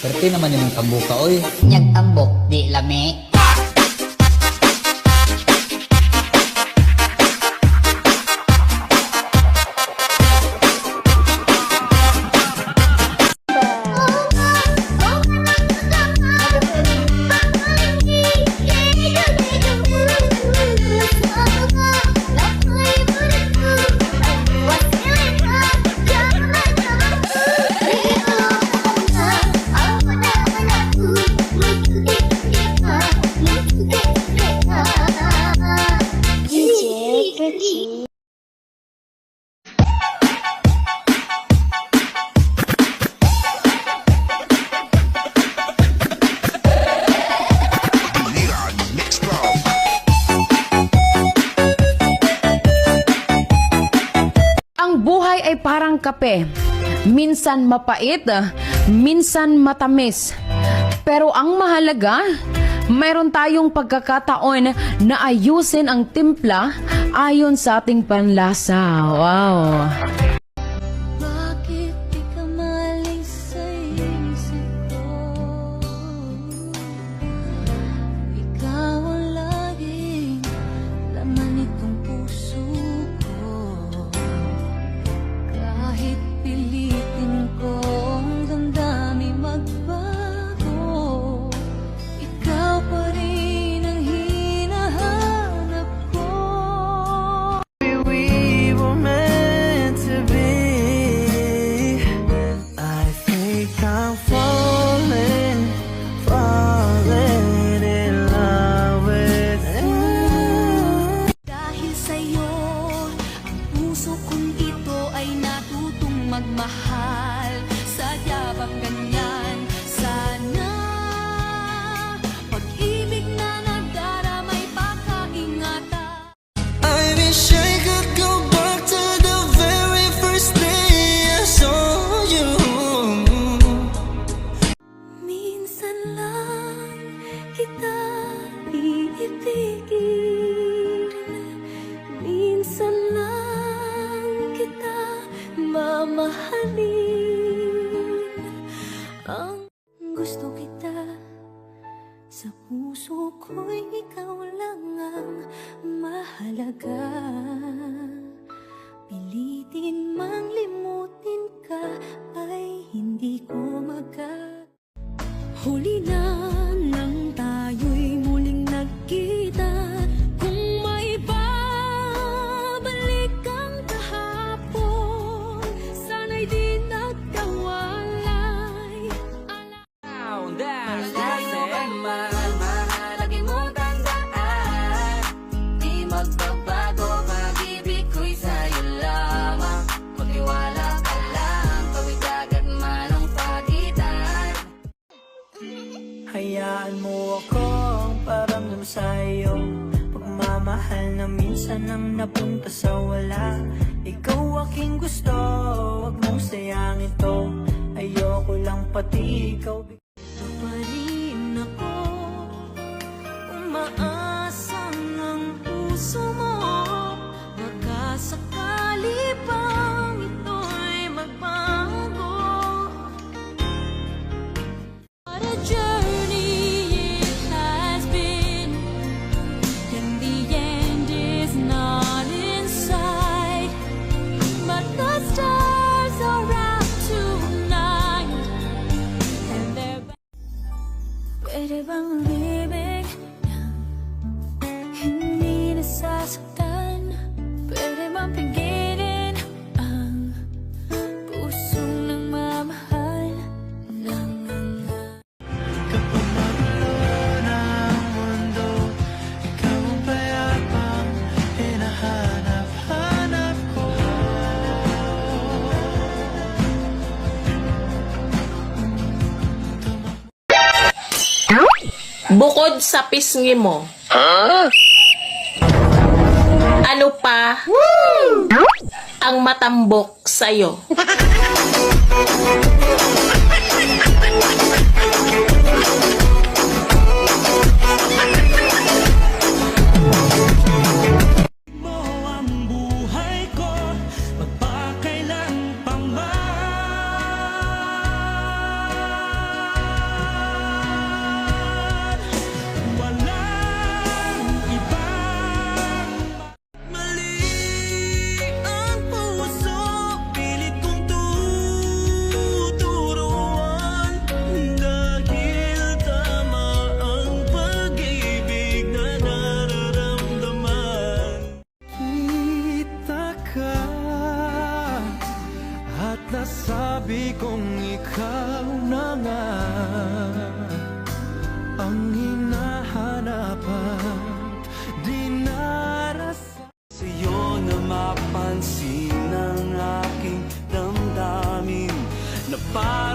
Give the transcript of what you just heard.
Pwerte naman yung tambuka, oy. Nyag tambok, di lami. Ang buhay ay parang kape. Minsan mapait, minsan matamis. Pero ang mahalaga, mayroon tayong pagkakataon na ayusin ang timpla ayon sa ating panlasa. Wow! Bakit di ka maling sa isip ko? Ikaw ang laging laman nitong puso ko. Kahit pilitin kong damdamin magbago, ikaw pa rin ang hinahanap ko. We were meant to be. I think I'm falling in love with you. Dahil sa'yo, ang puso kong ito ay natutong magmahal. Sadya bang ganyan? Sana pag-ibig na nagdaramay pagkaingatan. I wish I could go back to the very first day I saw you. Minsan lang kita iibigin, minsan lang kita mamahalin. Ang gusto kita sa puso ko'y ikaw lang ang mahalaga. Pilitin mang limutin ka ay hindi ko Huli na nang tayo'y muling nagkita. Kung may babalik ang kahapon, sana'y di nagkawalay. Malayo ka man, mahalagi mo tandaan. Di magbabago, pag-ibig ko'y sa'yo lamang. Magtiwala ka lang, pawid-dagat man ang pagitan. Hayaan mo akong paramdam sa'yo. Pagmamahal na minsan ang napunta sa wala. Ikaw aking gusto, wag mong sayang ito. Ayoko lang pati ikaw. Pa rin ako, umaasang ang puso mo. Baka sakali bang ito'y magbago. What a journey it has been, and the end is not in sight. But the stars are out tonight, and they're pwede bang umibig nang hindi nasasaktan? Pwede bang pigilin ang pusong nagmamahal ng Kapag magulo ng mundo, ikaw ang payapang hinahanap-hanap ko. Bukod sa pisngi mo, ano pa ang matambok sa'yo? Mo ang buhay ko, magpakailan pa man. Sabi kong ikaw na nga ang hinahanapan. Di narasa sa'yo na mapansin ang aking damdamin na parang